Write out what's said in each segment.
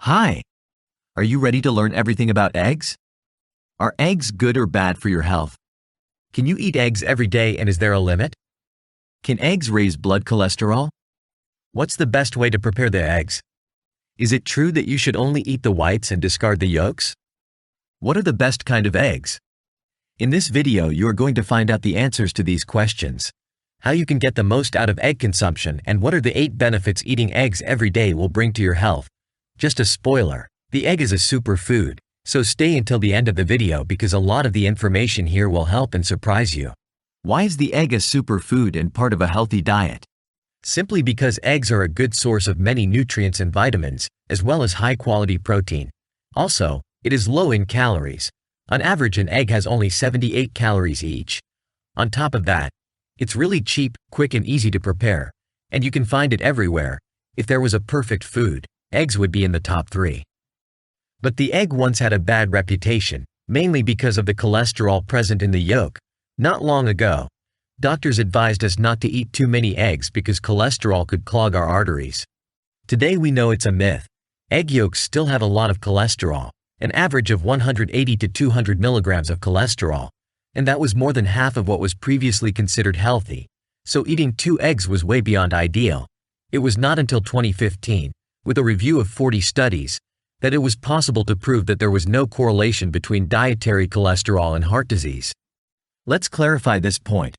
Hi! Are you ready to learn everything about eggs? Are eggs good or bad for your health? Can you eat eggs every day and is there a limit? Can eggs raise blood cholesterol? What's the best way to prepare the eggs? Is it true that you should only eat the whites and discard the yolks? What are the best kind of eggs? In this video, you are going to find out the answers to these questions. How you can get the most out of egg consumption and what are the 8 benefits eating eggs every day will bring to your health. Just a spoiler, the egg is a superfood, so stay until the end of the video because a lot of the information here will help and surprise you. Why is the egg a superfood and part of a healthy diet? Simply because eggs are a good source of many nutrients and vitamins, as well as high-quality protein. Also, it is low in calories. On average, an egg has only 78 calories each. On top of that, it's really cheap, quick and easy to prepare, and you can find it everywhere. If there was a perfect food, eggs would be in the top 3. But the egg once had a bad reputation, mainly because of the cholesterol present in the yolk. Not long ago, doctors advised us not to eat too many eggs because cholesterol could clog our arteries. Today we know it's a myth. Egg yolks still have a lot of cholesterol, an average of 180 to 200 milligrams of cholesterol, and that was more than half of what was previously considered healthy. So eating 2 eggs was way beyond ideal. It was not until 2015, with a review of 40 studies, that it was possible to prove that there was no correlation between dietary cholesterol and heart disease. Let's clarify this point.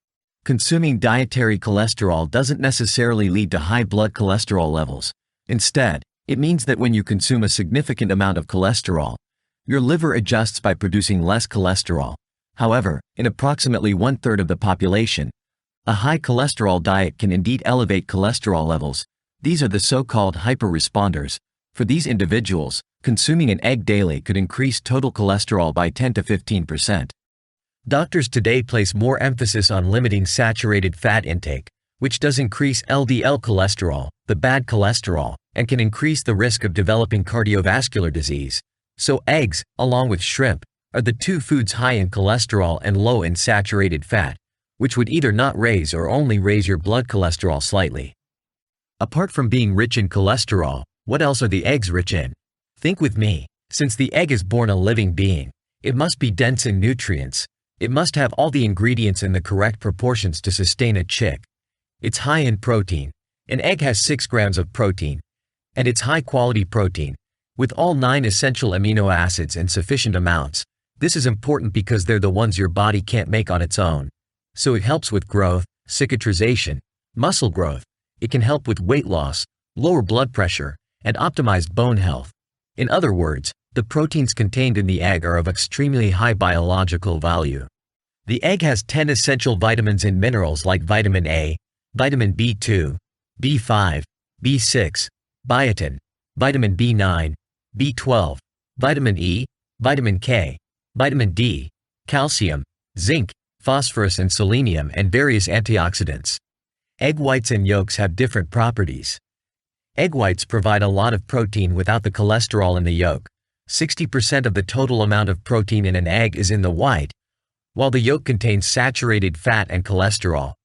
Consuming dietary cholesterol doesn't necessarily lead to high blood cholesterol levels. Instead, it means that when you consume a significant amount of cholesterol, your liver adjusts by producing less cholesterol. However, in approximately 1/3 of the population, a high cholesterol diet can indeed elevate cholesterol levels. These are the so-called hyperresponders. For these individuals, consuming an egg daily could increase total cholesterol by 10 to 15%. Doctors today place more emphasis on limiting saturated fat intake, which does increase LDL cholesterol, the bad cholesterol, and can increase the risk of developing cardiovascular disease. So eggs, along with shrimp, are the 2 foods high in cholesterol and low in saturated fat, which would either not raise or only raise your blood cholesterol slightly. Apart from being rich in cholesterol, what else are the eggs rich in? Think with me. Since the egg is born a living being, it must be dense in nutrients. It must have all the ingredients in the correct proportions to sustain a chick. It's high in protein. An egg has 6 grams of protein, and it's high-quality protein, with all 9 essential amino acids in sufficient amounts. This is important because they're the ones your body can't make on its own. So it helps with growth, cicatrization, muscle growth. It can help with weight loss, lower blood pressure, and optimize bone health. In other words, the proteins contained in the egg are of extremely high biological value. The egg has 10 essential vitamins and minerals like vitamin A, vitamin B2, B5, B6, biotin, vitamin B9, B12, vitamin E, vitamin K, vitamin D, calcium, zinc, phosphorus and selenium and various antioxidants. Egg whites and yolks have different properties. Egg whites provide a lot of protein without the cholesterol in the yolk. 60% of the total amount of protein in an egg is in the white, while the yolk contains saturated fat and cholesterol.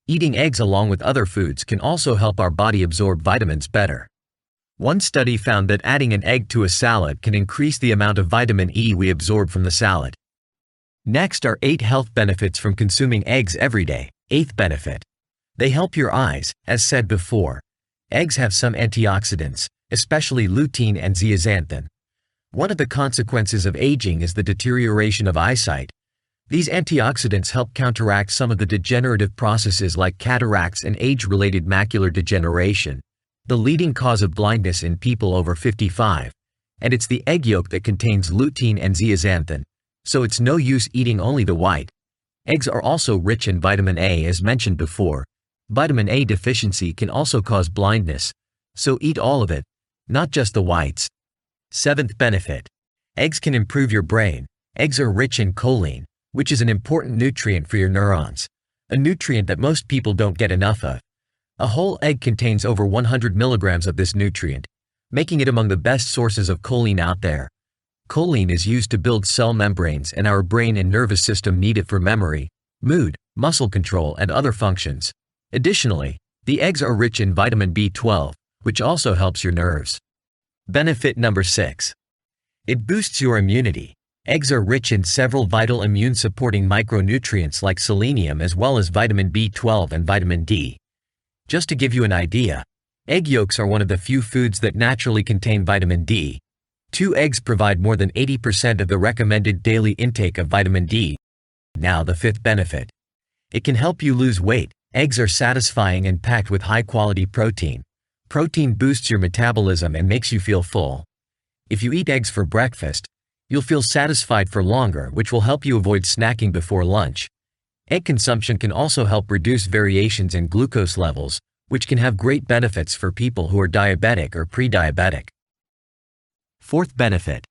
Eating eggs along with other foods can also help our body absorb vitamins better. One study found that adding an egg to a salad can increase the amount of vitamin E we absorb from the salad. Next are 8 health benefits from consuming eggs every day. 8th benefit. They help your eyes, as said before. Eggs have some antioxidants, especially lutein and zeaxanthin. One of the consequences of aging is the deterioration of eyesight. These antioxidants help counteract some of the degenerative processes like cataracts and age-related macular degeneration, the leading cause of blindness in people over 55. And it's the egg yolk that contains lutein and zeaxanthin, so it's no use eating only the white. Eggs are also rich in vitamin A as mentioned before. Vitamin A deficiency can also cause blindness, so eat all of it, not just the whites. 7th benefit. Eggs can improve your brain. Eggs are rich in choline, which is an important nutrient for your neurons, a nutrient that most people don't get enough of. A whole egg contains over 100 milligrams of this nutrient, making it among the best sources of choline out there. Choline is used to build cell membranes and our brain and nervous system need it for memory, mood, muscle control and other functions. Additionally, the eggs are rich in vitamin B12, which also helps your nerves. Benefit number 6. It boosts your immunity. Eggs are rich in several vital immune-supporting micronutrients like selenium as well as vitamin B12 and vitamin D. Just to give you an idea, egg yolks are one of the few foods that naturally contain vitamin D. 2 eggs provide more than 80% of the recommended daily intake of vitamin D. Now the 5th benefit. It can help you lose weight. Eggs are satisfying and packed with high-quality protein. Protein boosts your metabolism and makes you feel full. If you eat eggs for breakfast, you'll feel satisfied for longer, which will help you avoid snacking before lunch. Egg consumption can also help reduce variations in glucose levels, which can have great benefits for people who are diabetic or pre-diabetic. 4th benefit.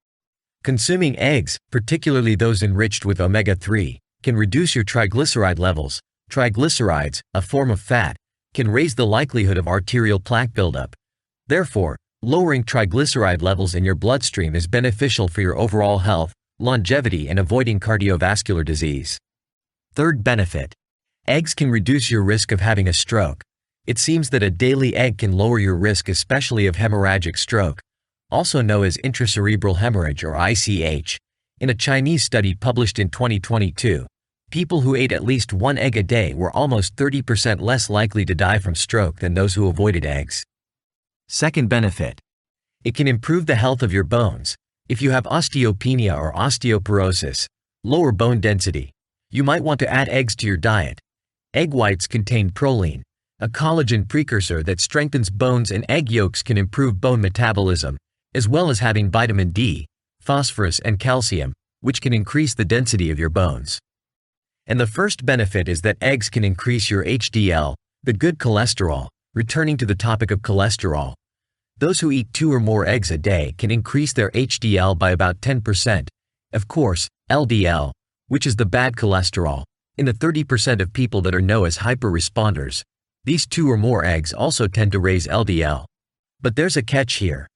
Consuming eggs, particularly those enriched with omega-3, can reduce your triglyceride levels. Triglycerides, a form of fat, can raise the likelihood of arterial plaque buildup. Therefore, lowering triglyceride levels in your bloodstream is beneficial for your overall health, longevity, and avoiding cardiovascular disease. 3rd benefit. Eggs can reduce your risk of having a stroke. It seems that a daily egg can lower your risk, especially of hemorrhagic stroke, also known as intracerebral hemorrhage or ICH. In a Chinese study published in 2022, people who ate at least 1 egg a day were almost 30% less likely to die from stroke than those who avoided eggs. 2nd benefit. It can improve the health of your bones. If you have osteopenia or osteoporosis, lower bone density, you might want to add eggs to your diet. Egg whites contain proline, a collagen precursor that strengthens bones, and egg yolks can improve bone metabolism, as well as having vitamin D, phosphorus, and calcium, which can increase the density of your bones. And the 1st benefit is that eggs can increase your HDL, the good cholesterol. Returning to the topic of cholesterol, those who eat 2 or more eggs a day can increase their HDL by about 10%. Of course, LDL, which is the bad cholesterol, in the 30% of people that are known as hyper-responders. These 2 or more eggs also tend to raise LDL. But there's a catch here.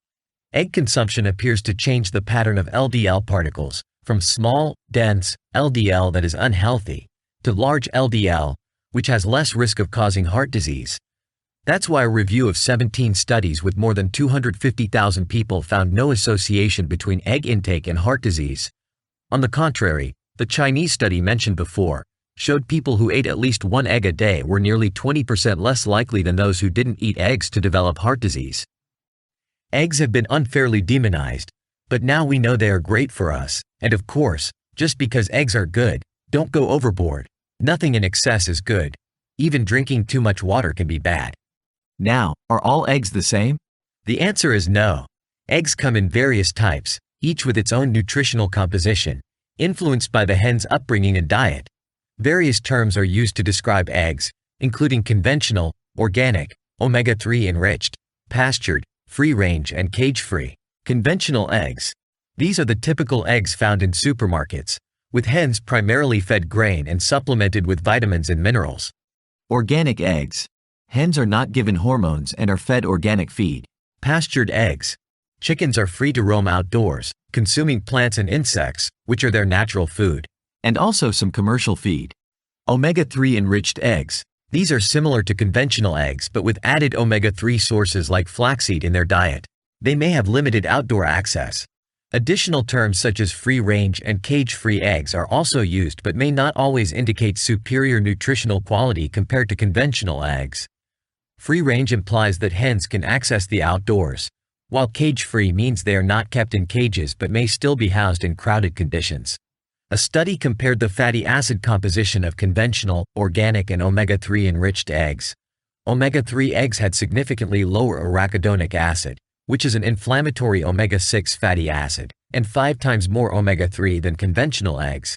Egg consumption appears to change the pattern of LDL particles, from small, dense LDL that is unhealthy, to large LDL, which has less risk of causing heart disease. That's why a review of 17 studies with more than 250,000 people found no association between egg intake and heart disease. On the contrary, the Chinese study mentioned before showed people who ate at least 1 egg a day were nearly 20% less likely than those who didn't eat eggs to develop heart disease. Eggs have been unfairly demonized, but now we know they are great for us, and of course, just because eggs are good, don't go overboard. Nothing in excess is good. Even drinking too much water can be bad. Now, are all eggs the same? The answer is no. Eggs come in various types, each with its own nutritional composition, influenced by the hen's upbringing and diet. Various terms are used to describe eggs, including conventional, organic, omega-3 enriched, pastured, free-range, and cage-free. Conventional eggs. These are the typical eggs found in supermarkets, with hens primarily fed grain and supplemented with vitamins and minerals. Organic eggs. Hens are not given hormones and are fed organic feed. Pastured eggs. Chickens are free to roam outdoors, consuming plants and insects, which are their natural food, and also some commercial feed. Omega-3 enriched eggs. These are similar to conventional eggs but with added omega-3 sources like flaxseed in their diet. They may have limited outdoor access. Additional terms such as free-range and cage-free eggs are also used but may not always indicate superior nutritional quality compared to conventional eggs. Free-range implies that hens can access the outdoors, while cage-free means they are not kept in cages but may still be housed in crowded conditions. A study compared the fatty acid composition of conventional, organic, and omega-3 enriched eggs. Omega-3 eggs had significantly lower arachidonic acid, which is an inflammatory omega-6 fatty acid, and 5 times more omega-3 than conventional eggs.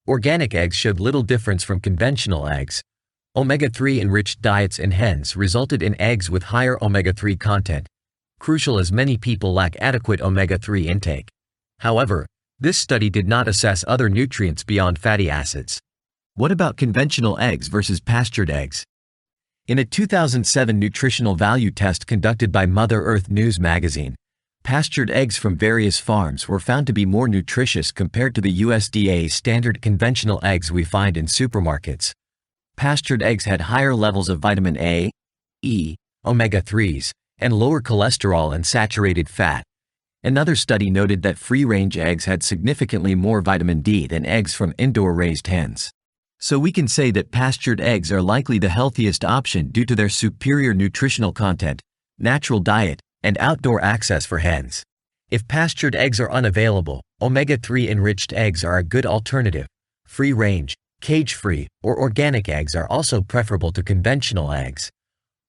Organic eggs showed little difference from conventional eggs. Omega-3 enriched diets in hens resulted in eggs with higher omega-3 content, crucial as many people lack adequate omega-3 intake. However, this study did not assess other nutrients beyond fatty acids. What about conventional eggs versus pastured eggs? In a 2007 nutritional value test conducted by Mother Earth News magazine, pastured eggs from various farms were found to be more nutritious compared to the USDA standard conventional eggs we find in supermarkets. Pastured eggs had higher levels of vitamin A, E, omega-3s, and lower cholesterol and saturated fat, Another study noted that free-range eggs had significantly more vitamin D than eggs from indoor-raised hens. So we can say that pastured eggs are likely the healthiest option due to their superior nutritional content, natural diet, and outdoor access for hens. If pastured eggs are unavailable, omega-3 enriched eggs are a good alternative. Free-range, cage-free, or organic eggs are also preferable to conventional eggs.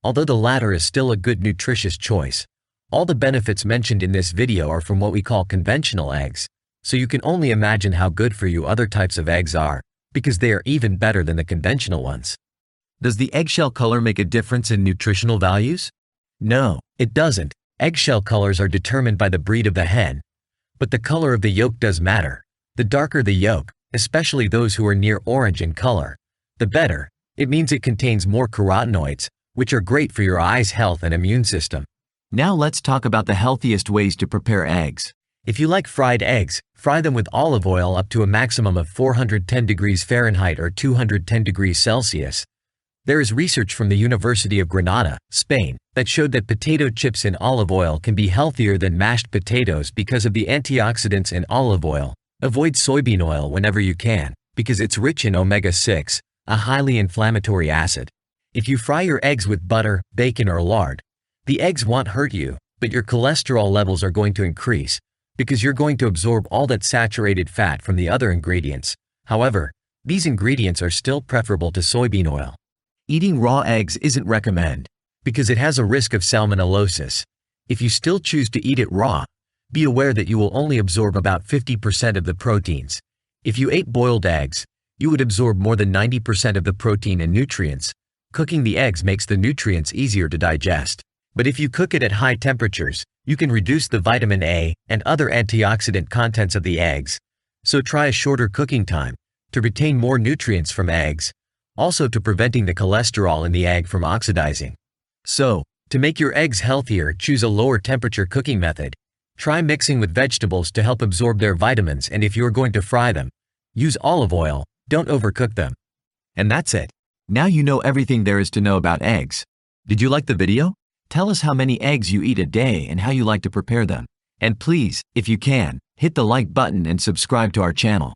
Although the latter is still a good nutritious choice, all the benefits mentioned in this video are from what we call conventional eggs, so you can only imagine how good for you other types of eggs are, because they are even better than the conventional ones. Does the eggshell color make a difference in nutritional values? No, it doesn't. Eggshell colors are determined by the breed of the hen, but the color of the yolk does matter. The darker the yolk, especially those who are near orange in color, the better. It means it contains more carotenoids, which are great for your eyes' health and immune system. Now let's talk about the healthiest ways to prepare eggs. If you like fried eggs, fry them with olive oil up to a maximum of 410 degrees Fahrenheit or 210 degrees Celsius. There is research from the University of Granada, Spain, that showed that potato chips in olive oil can be healthier than mashed potatoes because of the antioxidants in olive oil. Avoid soybean oil whenever you can, because it's rich in omega-6, a highly inflammatory acid. If you fry your eggs with butter, bacon, or lard, the eggs won't hurt you, but your cholesterol levels are going to increase, because you're going to absorb all that saturated fat from the other ingredients. However, these ingredients are still preferable to soybean oil. Eating raw eggs isn't recommended, because it has a risk of salmonellosis. If you still choose to eat it raw, be aware that you will only absorb about 50% of the proteins. If you ate boiled eggs, you would absorb more than 90% of the protein and nutrients. Cooking the eggs makes the nutrients easier to digest. But if you cook it at high temperatures, you can reduce the vitamin A and other antioxidant contents of the eggs. So try a shorter cooking time to retain more nutrients from eggs, also to preventing the cholesterol in the egg from oxidizing. So, to make your eggs healthier, choose a lower temperature cooking method. Try mixing with vegetables to help absorb their vitamins, and if you are going to fry them, use olive oil, don't overcook them. And that's it. Now you know everything there is to know about eggs. Did you like the video? Tell us how many eggs you eat a day and how you like to prepare them. And please, if you can, hit the like button and subscribe to our channel.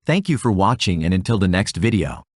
Thank you for watching, and until the next video.